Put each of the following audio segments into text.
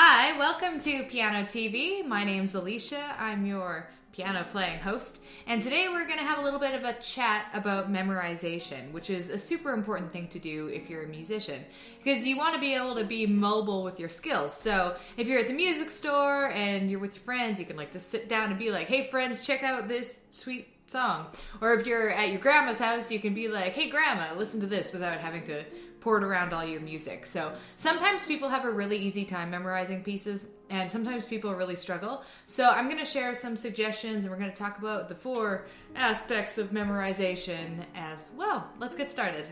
Hi, welcome to Piano TV. My name's Allysia. I'm your piano playing host, and today we're going to have a little bit of a chat about memorization, which is a super important thing to do if you're a musician, because you want to be able to be mobile with your skills. So if you're at the music store and you're with your friends, you can just sit down and be like, hey friends, check out this sweet song. Or if you're at your grandma's house, you can be like, hey grandma, listen to this, without having to pour it around all your music. So sometimes people have a really easy time memorizing pieces, and sometimes people really struggle. So I'm going to share some suggestions, and we're going to talk about the 4 aspects of memorization as well. Let's get started.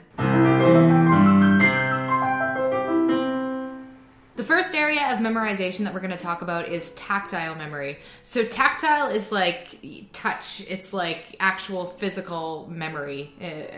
The first area of memorization that we're going to talk about is tactile memory. So tactile is like touch. It's like actual physical memory.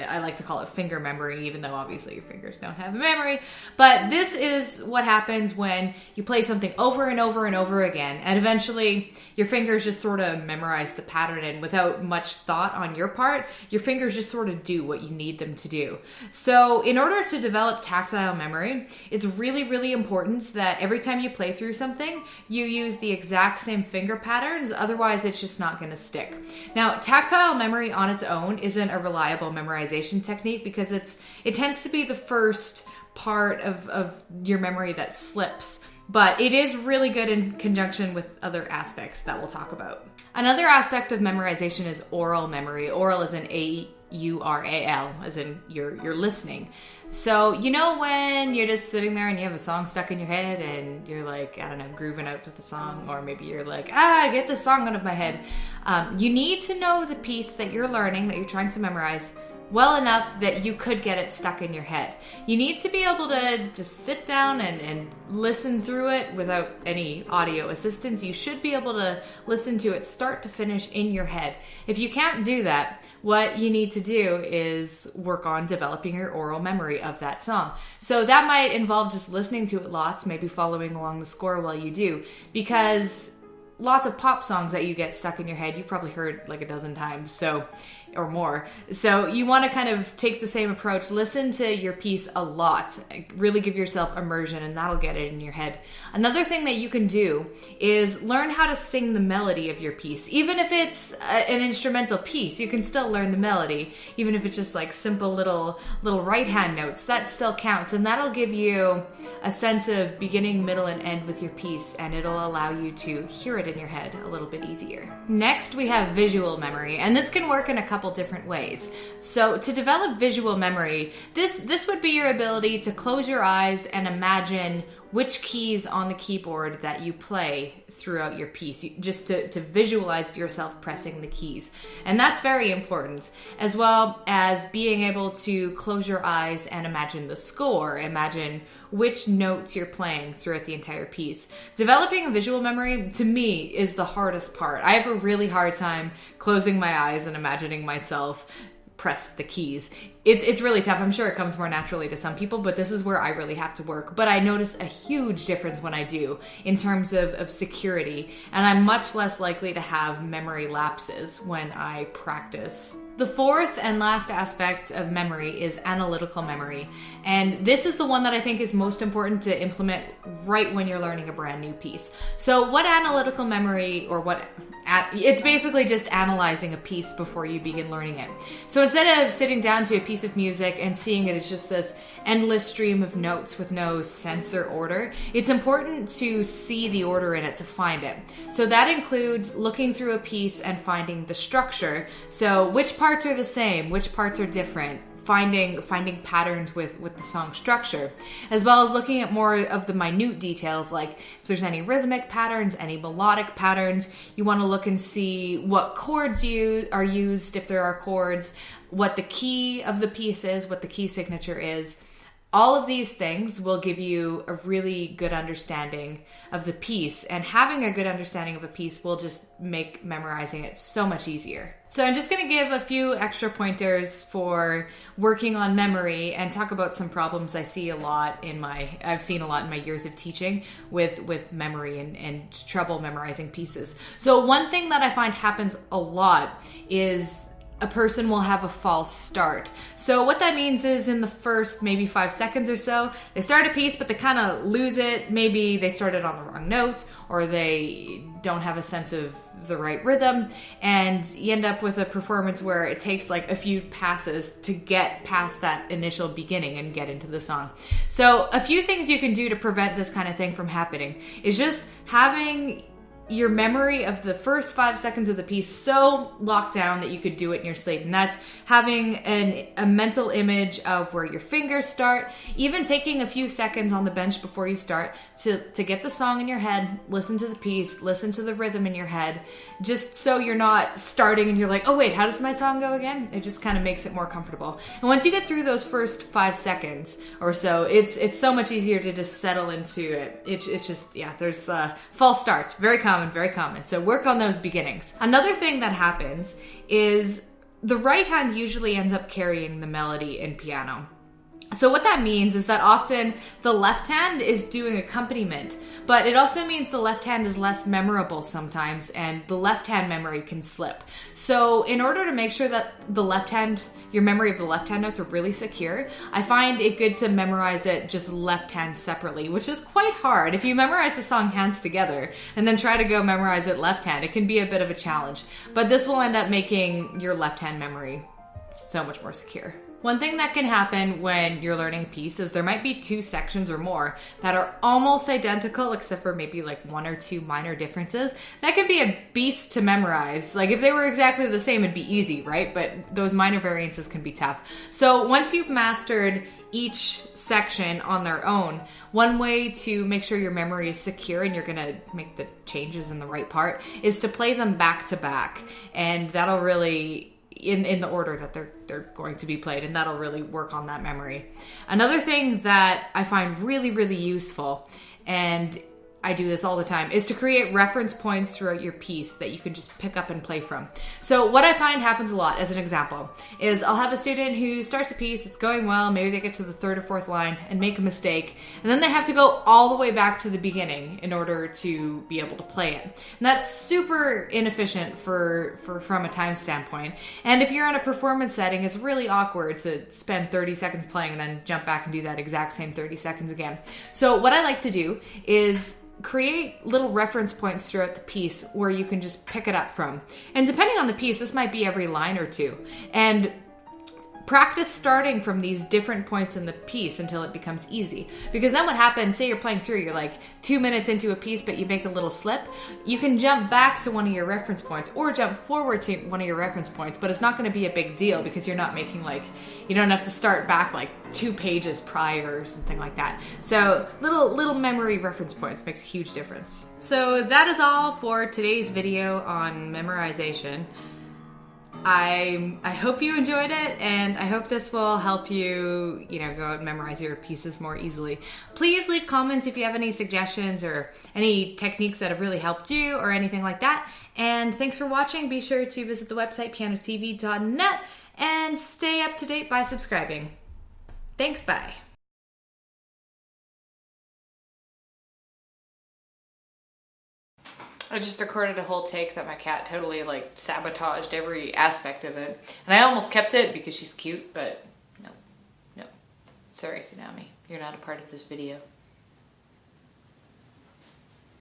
I like to call it finger memory, even though obviously your fingers don't have a memory. But this is what happens when you play something over and over and over again, and eventually your fingers just sort of memorize the pattern, and without much thought on your part, your fingers just sort of do what you need them to do. So in order to develop tactile memory, it's really, really important that every time you play through something, you use the exact same finger patterns, otherwise it's just not going to stick. Now, tactile memory on its own isn't a reliable memorization technique because it tends to be the first part of your memory that slips, but it is really good in conjunction with other aspects that we'll talk about. Another aspect of memorization is aural memory. Aural is an A-U-R-A-L, as in you're listening. So, you know when you're just sitting there and you have a song stuck in your head and you're like, I don't know, grooving out to the song, or maybe you're like, get this song out of my head. You need to know the piece that you're learning, that you're trying to memorize, well enough that you could get it stuck in your head. You need to be able to just sit down and listen through it without any audio assistance. You should be able to listen to it start to finish in your head. If you can't do that, what you need to do is work on developing your aural memory of that song. So that might involve just listening to it lots, maybe following along the score while you do, because lots of pop songs that you get stuck in your head, you've probably heard like a dozen times, or more. So you want to kind of take the same approach. Listen to your piece a lot. Really give yourself immersion, and that'll get it in your head. Another thing that you can do is learn how to sing the melody of your piece. Even if it's an instrumental piece, you can still learn the melody. Even if it's just like simple little right hand notes, that still counts, and that'll give you a sense of beginning, middle, and end with your piece, and it'll allow you to hear it in your head a little bit easier. Next, we have visual memory, and this can work in a couple different ways. So to develop visual memory, this would be your ability to close your eyes and imagine which keys on the keyboard that you play throughout your piece, just to visualize yourself pressing the keys. And that's very important, as well as being able to close your eyes and imagine the score, imagine which notes you're playing throughout the entire piece. Developing a visual memory, to me, is the hardest part. I have a really hard time closing my eyes and imagining myself press the keys. It's really tough. I'm sure it comes more naturally to some people, but this is where I really have to work. But I notice a huge difference when I do, in terms of security, and I'm much less likely to have memory lapses when I practice. The fourth and last aspect of memory is analytical memory, and this is the one that I think is most important to implement right when you're learning a brand new piece. So what analytical memory, it's basically just analyzing a piece before you begin learning it. So instead of sitting down to a piece of music and seeing it as just this endless stream of notes with no sense or order, it's important to see the order in it to find it. So that includes looking through a piece and finding the structure. So which parts are the same, which parts are different, finding patterns with the song structure, as well as looking at more of the minute details, like if there's any rhythmic patterns, any melodic patterns. You want to look and see what chords are used, if there are chords, what the key of the piece is, what the key signature is. All of these things will give you a really good understanding of the piece, and having a good understanding of a piece will just make memorizing it so much easier. So I'm just going to give a few extra pointers for working on memory and talk about some problems I've seen a lot in my years of teaching with memory and trouble memorizing pieces. So one thing that I find happens a lot is a person will have a false start. So what that means is in the first maybe 5 seconds or so, they start a piece, but they kind of lose it. Maybe they started on the wrong note, or they don't have a sense of the right rhythm, and you end up with a performance where it takes like a few passes to get past that initial beginning and get into the song. So a few things you can do to prevent this kind of thing from happening is just having your memory of the first 5 seconds of the piece so locked down that you could do it in your sleep. And that's having a mental image of where your fingers start, even taking a few seconds on the bench before you start to get the song in your head, listen to the piece, listen to the rhythm in your head, just so you're not starting and you're like, oh wait, how does my song go again? It just kind of makes it more comfortable. And once you get through those first 5 seconds or so, it's so much easier to just settle into it. It's just, yeah, there's false starts, very common. Very common. So work on those beginnings. Another thing that happens is the right hand usually ends up carrying the melody in piano. So what that means is that often the left hand is doing accompaniment, but it also means the left hand is less memorable sometimes, and the left hand memory can slip. So in order to make sure that your memory of the left hand notes are really secure, I find it good to memorize it just left hand separately, which is quite hard. If you memorize the song hands together and then try to go memorize it left hand, it can be a bit of a challenge. But this will end up making your left hand memory so much more secure. One thing that can happen when you're learning a piece is there might be 2 sections or more that are almost identical except for maybe like 1 or 2 minor differences. That can be a beast to memorize. Like if they were exactly the same, it'd be easy, right? But those minor variances can be tough. So once you've mastered each section on their own, one way to make sure your memory is secure and you're gonna make the changes in the right part is to play them back to back. And that'll really, in the order that they're going to be played, and that'll really work on that memory. Another thing that I find really, really useful, and I do this all the time, is to create reference points throughout your piece that you can just pick up and play from. So what I find happens a lot, as an example, is I'll have a student who starts a piece, it's going well, maybe they get to the 3rd or 4th line and make a mistake, and then they have to go all the way back to the beginning in order to be able to play it. And that's super inefficient from a time standpoint. And if you're in a performance setting, it's really awkward to spend 30 seconds playing and then jump back and do that exact same 30 seconds again. So what I like to do is create little reference points throughout the piece where you can just pick it up from. And depending on the piece, this might be every line or 2. And practice starting from these different points in the piece until it becomes easy. Because then what happens, say you're playing through, you're like 2 minutes into a piece, but you make a little slip, you can jump back to one of your reference points or jump forward to one of your reference points, but it's not going to be a big deal because you're not making you don't have to start back 2 pages prior or something like that. So little memory reference points makes a huge difference. So that is all for today's video on memorization. I hope you enjoyed it, and I hope this will help you, go out and memorize your pieces more easily. Please leave comments if you have any suggestions or any techniques that have really helped you or anything like that. And thanks for watching. Be sure to visit the website pianotv.net and stay up to date by subscribing. Thanks, bye. I just recorded a whole take that my cat totally sabotaged every aspect of it. And I almost kept it because she's cute, but no. Sorry, Tsunami. You're not a part of this video.